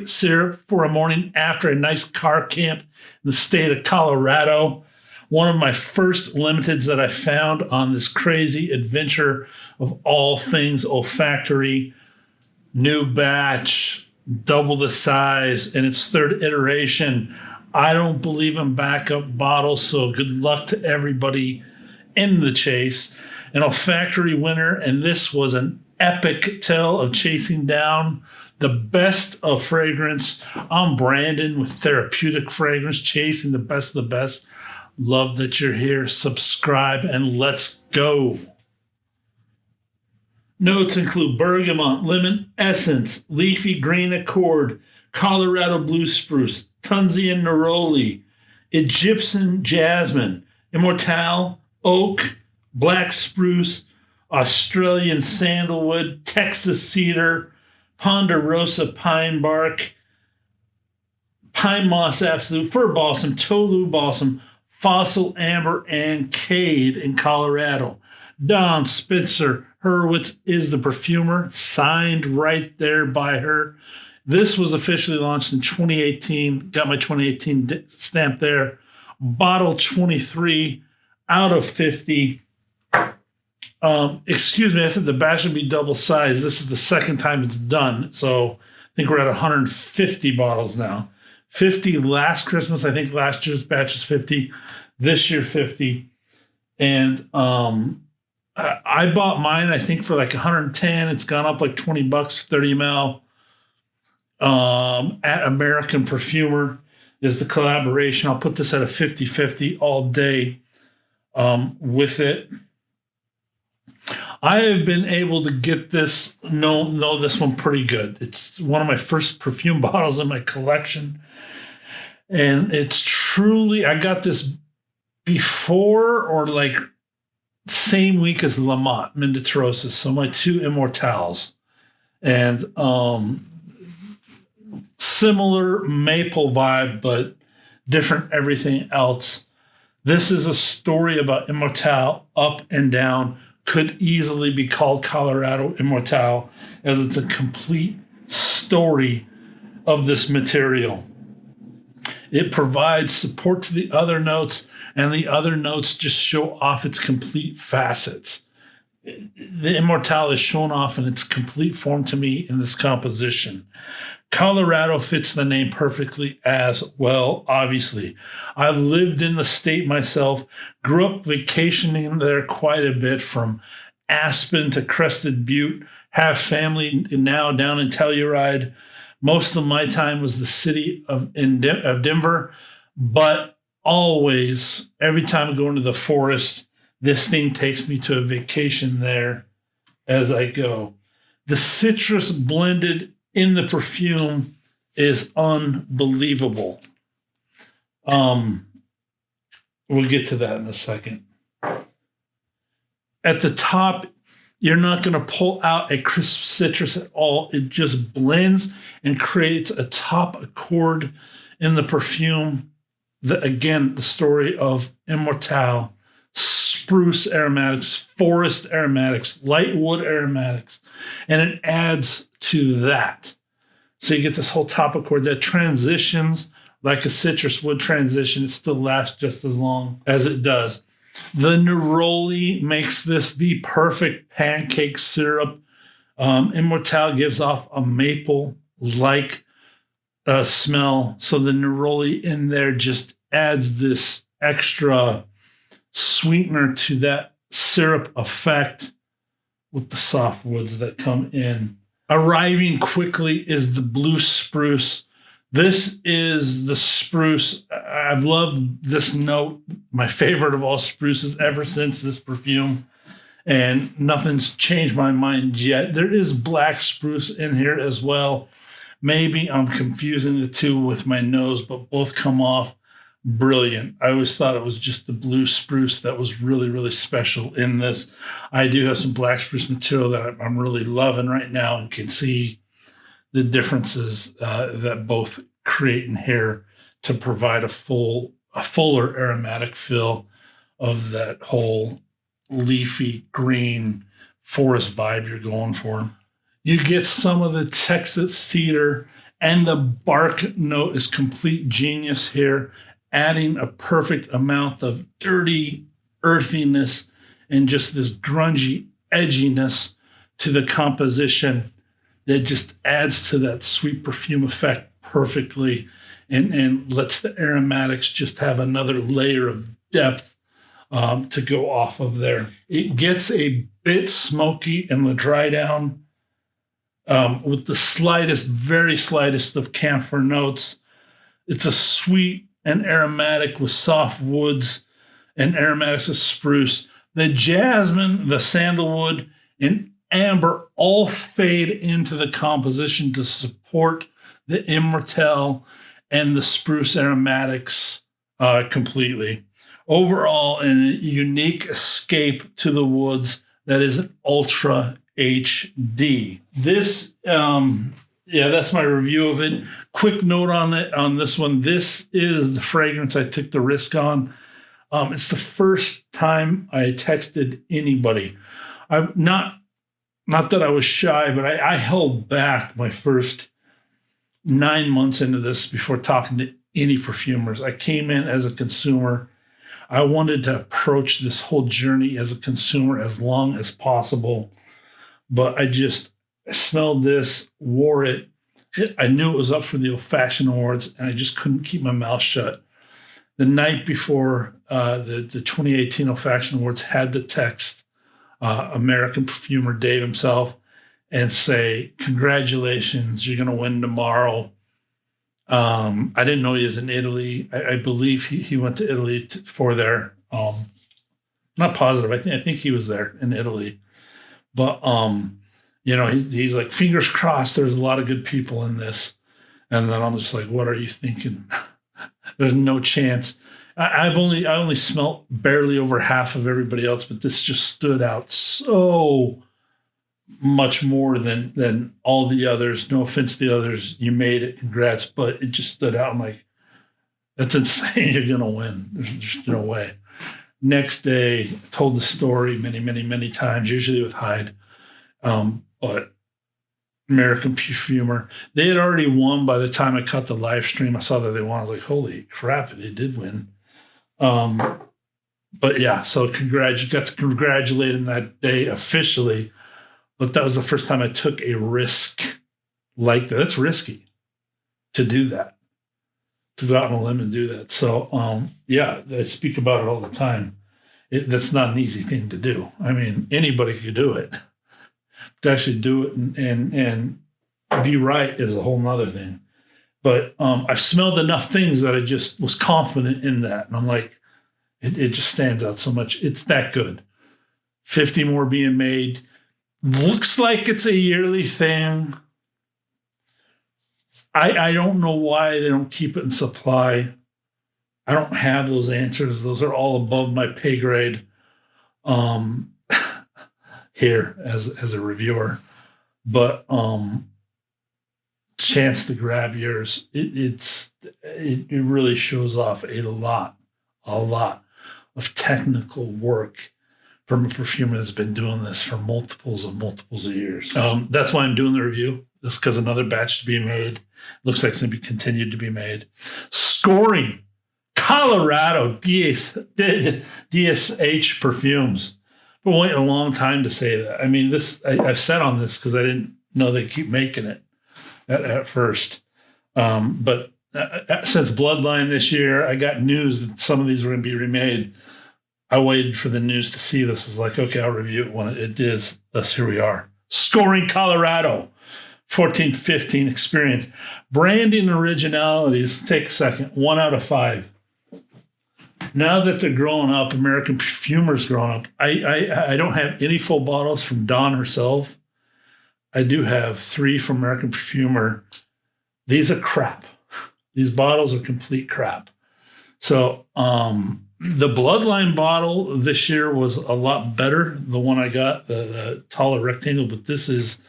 perfect syrup for a morning after a nice car camp in the state of Colorado. One of my first limiteds that I found on this crazy adventure of all things olfactory. New batch, double the size, in its third iteration. I don't believe in backup bottles, so good luck to everybody in the chase. An olfactory winner, and this was an epic tale of chasing down the best of fragrance. I'm Brandon with Therapeutic Fragrance, chasing the best of the best. Love that you're here. Subscribe and let's go. Notes include bergamot, lemon essence, leafy green accord, Colorado blue spruce, Tunisian neroli, Egyptian jasmine, immortelle, oak, black spruce, Australian sandalwood, Texas cedar, ponderosa pine bark, pine moss absolute, fir balsam, tolu balsam, fossil amber, and cade in Colorado. Dawn Spencer Hurwitz is the perfumer, signed right there by her. This was officially launched in 2018. Got my 2018 stamp there. Bottle 23 out of 50. Excuse me, I said the batch would be double size. This is the second time it's done. So I think we're at 150 bottles now. 50 last Christmas. I think last year's batch was 50. This year, 50. And I bought mine, I think, for like 110. It's gone up like 20 bucks, 30 ml. At American Perfumer is the collaboration. I'll put this at a 50-50 all day with it. I have been able to get this, know this one pretty good. It's one of my first perfume bottles in my collection. And it's truly, I got this before or like same week as Lamont Menditorosis. So my two immortelles. And similar maple vibe, but different everything else. This is a story about immortelle up and down. Could easily be called Colorado Immortelle, as it's a complete story of this material. It provides support to the other notes, and the other notes just show off its complete facets. The Immortelle is shown off in its complete form to me in this composition. Colorado fits the name perfectly as well, obviously. I've lived in the state myself, grew up vacationing there quite a bit, from Aspen to Crested Butte, have family now down in Telluride. Most of my time was the city of Denver, but always, every time I go into the forest, this thing takes me to a vacation there as I go. The citrus blended in the perfume is unbelievable. We'll get to that in a second. At the top, you're not going to pull out a crisp citrus at all. It just blends and creates a top accord in the perfume. Again, the story of immortelle, spruce aromatics, forest aromatics, light wood aromatics, and it adds to that. So you get this whole top accord that transitions like a citrus would transition. It still lasts just as long as it does. The neroli makes this the perfect pancake syrup. Immortelle gives off a maple-like smell. So the neroli in there just adds this extra sweetener to that syrup effect with the soft woods that come in. Arriving quickly is the blue spruce. This is the spruce. I've loved this note, my favorite of all spruces ever since this perfume, and nothing's changed my mind yet. There is black spruce in here as well. Maybe I'm confusing the two with my nose, but both come off brilliant. I always thought it was just the blue spruce that was really, really special in this. I do have some black spruce material that I'm really loving right now, and can see the differences that both create in here to provide a fuller aromatic fill of that whole leafy green forest vibe you're going for. You get some of the Texas cedar And the bark note is complete genius here, adding a perfect amount of dirty earthiness and just this grungy edginess to the composition that just adds to that sweet perfume effect perfectly, and lets the aromatics just have another layer of depth to go off of there. It gets a bit smoky in the dry down with the slightest, very slightest of camphor notes. It's a sweet and aromatic with soft woods and aromatics of spruce. The jasmine, the sandalwood, and amber all fade into the composition to support the immortelle and the spruce aromatics completely. Overall, a unique escape to the woods that is an ultra HD. This, that's my review of it. Quick note on this one. This is the fragrance I took the risk on. It's the first time I texted anybody. I'm not that I was shy, but I held back my first 9 months into this before talking to any perfumers. I came in as a consumer. I wanted to approach this whole journey as a consumer as long as possible, but I smelled this, wore it. I knew it was up for the Olfaction Awards, and I just couldn't keep my mouth shut. The night before the 2018 Olfaction Awards, had to text American Perfumer Dave himself and say, congratulations, you're going to win tomorrow. I didn't know he was in Italy. I believe he went to Italy for their, not positive. I think he was there in Italy, but, he's like, fingers crossed, there's a lot of good people in this. And then I'm just like, what are you thinking? There's no chance. I only smelt barely over half of everybody else, but this just stood out so much more than all the others. No offense to the others. You made it. Congrats. But it just stood out. I'm like, that's insane. You're going to win. There's just no way. Next day, told the story many, many, many times, usually with Hyde. But American Perfumer, they had already won by the time I cut the live stream. I saw that they won. I was like, holy crap, they did win. But yeah, so you got to congratulate him that day officially. But that was the first time I took a risk like that. That's risky to do that, to go out on a limb and do that. So I speak about it all the time. That's not an easy thing to do. I mean, anybody could do it. To actually do it and be right is a whole nother thing. But I've smelled enough things that I just was confident in that. And I'm like, it just stands out so much. It's that good. 50 more being made. Looks like it's a yearly thing. I don't know why they don't keep it in supply. I don't have those answers. Those are all above my pay grade. Here as a reviewer, but chance to grab yours. It really shows off a lot of technical work from a perfumer that's been doing this for multiples of years. That's why I'm doing the review. Just because another batch to be made. Looks like it's going to be continued to be made. Scoring, Colorado DSH Perfumes. But waiting a long time to say that. I mean, I've said on this because I didn't know they keep making it at first. But since Bloodline this year, I got news that some of these were going to be remade. I waited for the news to see this. It's like, okay, I'll review it when it is. Thus, here we are. Scoring Colorado, 14-15 experience. Branding originalities, take a second, 1 out of 5. Now that they're growing up, American Perfumer's growing up, I don't have any full bottles from Dawn herself. I do have 3 from American Perfumer. These are crap. These bottles are complete crap. So the Bloodline bottle this year was a lot better. The one I got, the taller rectangle, but this is,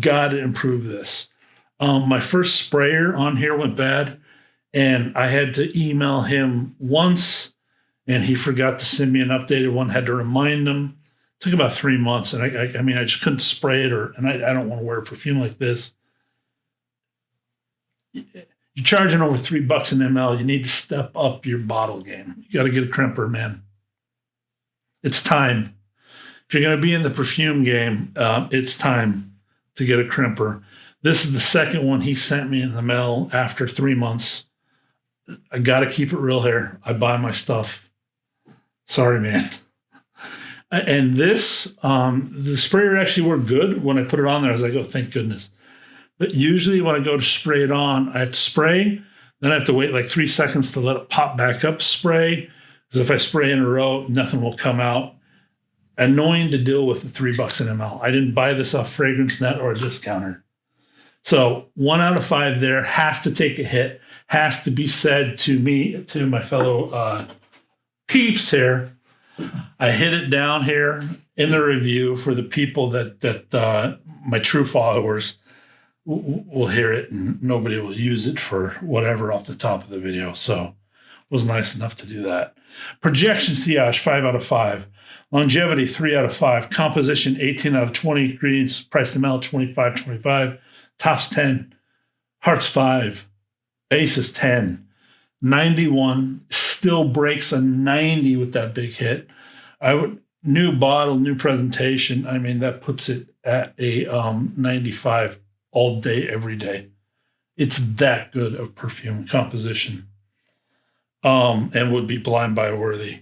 got to improve this. My first sprayer on here went bad. And I had to email him once, and he forgot to send me an updated one. Had to remind him. It took about 3 months, and I just couldn't spray it, and I don't want to wear a perfume like this. you're charging over $3 an ml. You need to step up your bottle game. You got to get a crimper, man. It's time. If you're going to be in the perfume game, it's time to get a crimper. This is the second one he sent me in the mail after 3 months. I got to keep it real here. I buy my stuff. Sorry, man. And this, the sprayer actually worked good. When I put it on there, I was like, oh, thank goodness. But usually when I go to spray it on, I have to spray. Then I have to wait like 3 seconds to let it pop back up, spray. Because if I spray in a row, nothing will come out. Annoying to deal with at $3 an ml. I didn't buy this off Fragrance Net or a discounter. So 1 out of 5 there, has to take a hit, has to be said to me, to my fellow peeps here. I hit it down here in the review for the people that my true followers will hear it, and nobody will use it for whatever off the top of the video. So it was nice enough to do that. Projection sillage, 5 out of 5. Longevity, 3 out of 5. Composition, 18 out of 20. Ingredients, price to ml, 25.25. Tops 10. Hearts 5. Base is 10. 91. Still breaks a 90 with that big hit. New bottle, new presentation. I mean, that puts it at a 95 all day, every day. It's that good of perfume composition. And would be blind buy worthy.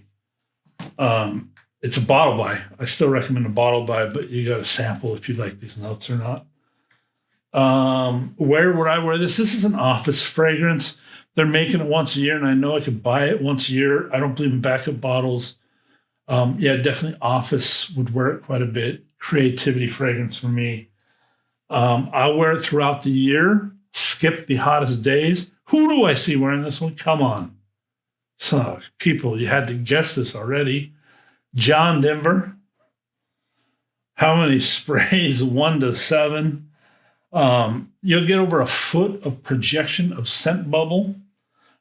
It's a bottle buy. I still recommend a bottle buy, but you got to sample if you like these notes or not. Where would I wear this? This is an office fragrance. They're making it once a year, and I know I could buy it once a year. I don't believe in backup bottles. Yeah, definitely office would wear it quite a bit. Creativity fragrance for me. I'll wear it throughout the year. Skip the hottest days. Who do I see wearing this one? Come on. So, people, you had to guess this already. John Denver. How many sprays? 1 to 7. You'll get over a foot of projection of scent bubble.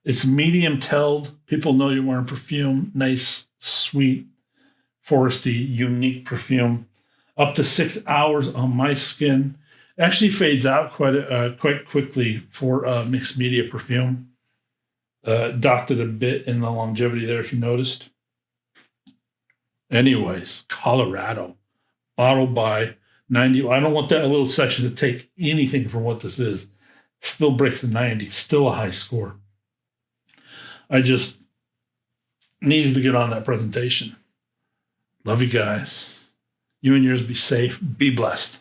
It's medium telled. People know you're wearing perfume. Nice, sweet, foresty, unique perfume. Up to 6 hours on my skin. Actually fades out quite quickly for mixed media perfume. Docked it a bit in the longevity there, if you noticed. Anyways, Colorado. Bottle by 90. I don't want that little section to take anything from what this is. Still breaks a 90. Still a high score. I just needs to get on that presentation. Love you guys. You and yours be safe. Be blessed.